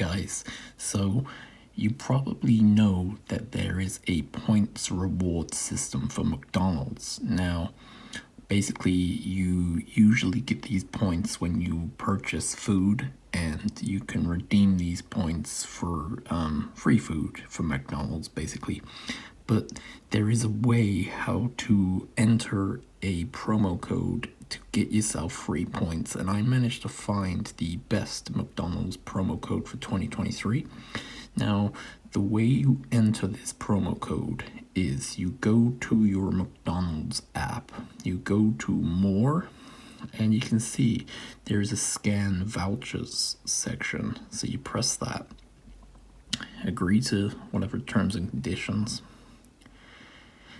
guys, so you probably know that there is a points reward system for McDonald's. Now, basically you usually get these points when you purchase food, and you can redeem these points for free food from McDonald's basically. But there is a way how to enter a promo code to get yourself free points, and I managed to find the best McDonald's promo code for 2023. Now, the way you enter this promo code is you go to your McDonald's app, you go to more, and you can see there's a scan vouchers section. So you press that, agree to whatever terms and conditions,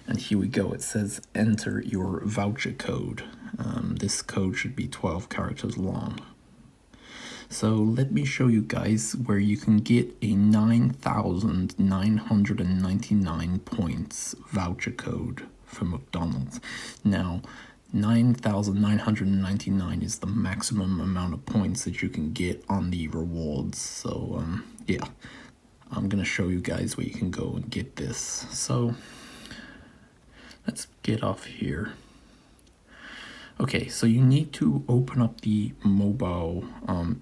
and here we go. It says enter your voucher code. This code should be 12 characters long. So let me show you guys where you can get a 9,999 points voucher code for McDonald's. Now, 9,999 is the maximum amount of points that you can get on the rewards. So yeah, I'm gonna show you guys where you can go and get this. So let's get off here. Okay, so you need to open up the mobile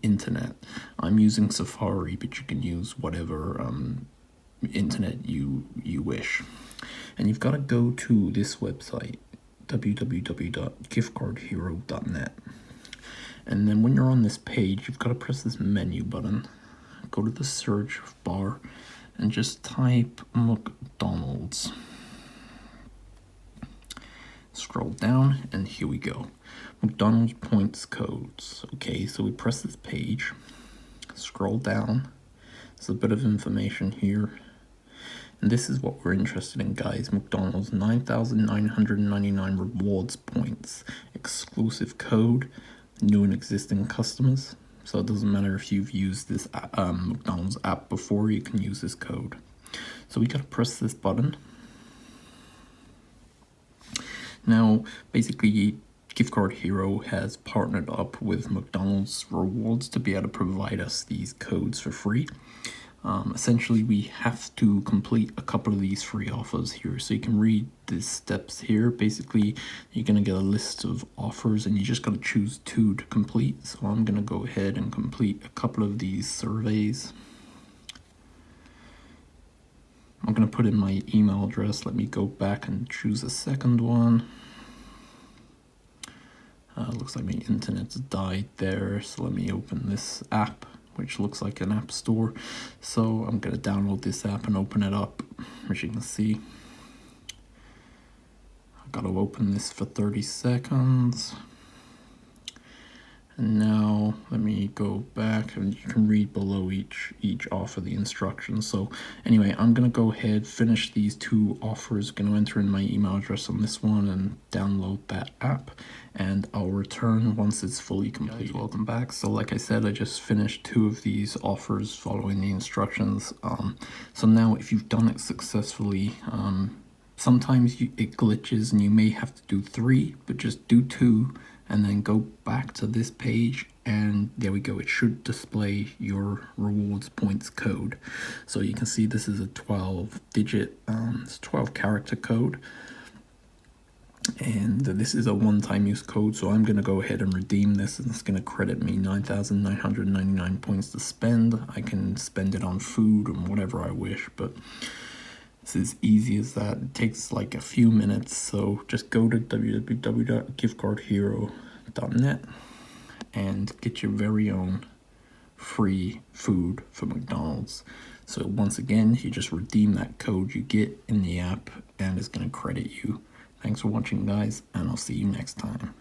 internet. I'm using Safari, but you can use whatever internet you wish. And you've got to go to this website, www.giftcardhero.net. And then when you're on this page, you've got to press this menu button, go to the search bar, and just type McDonald's. Scroll down, and here we go. McDonald's points codes. Okay, so we press this page, scroll down. There's a bit of information here, and this is what we're interested in, guys. McDonald's 9,999 rewards points, exclusive code, new and existing customers. So it doesn't matter if you've used this McDonald's app before, you can use this code. So we gotta press this button. Now, basically, Gift Card Hero has partnered up with McDonald's Rewards to be able to provide us these codes for free. Essentially, we have to complete a couple of these free offers here. So you can read the steps here. Basically, you're going to get a list of offers, and you just got to choose 2 to complete. So I'm going to go ahead and complete a couple of these surveys. I'm going to put in my email address. Let me go back and choose a second one. Looks like my internet's died there, so let me open this app, which looks like an app store. So I'm going to download this app and open it up. As you can see, I've got to open this for 30 seconds. And now let me go back, and you can read below each offer the instructions. So anyway, I'm gonna go ahead, finish these 2 offers, gonna enter in my email address on this one and download that app, and I'll return once it's fully complete. Guys, welcome back. So like I said, I just finished 2 of these offers following the instructions. So now if you've done it successfully, sometimes it glitches and you may have to do 3, but just do 2 and then go back to this page, and there we go. It should display your rewards points code. So you can see this is a 12-digit, 12-character code, and this is a one-time use code. So I'm gonna go ahead and redeem this, and it's gonna credit me 9,999 points to spend. I can spend it on food and whatever I wish, but it's as easy as that. It takes like a few minutes, so just go to www.giftcardhero.net and get your very own free food for McDonald's. So once again, you just redeem that code you get in the app, and it's going to credit you. Thanks for watching, guys, and I'll see you next time.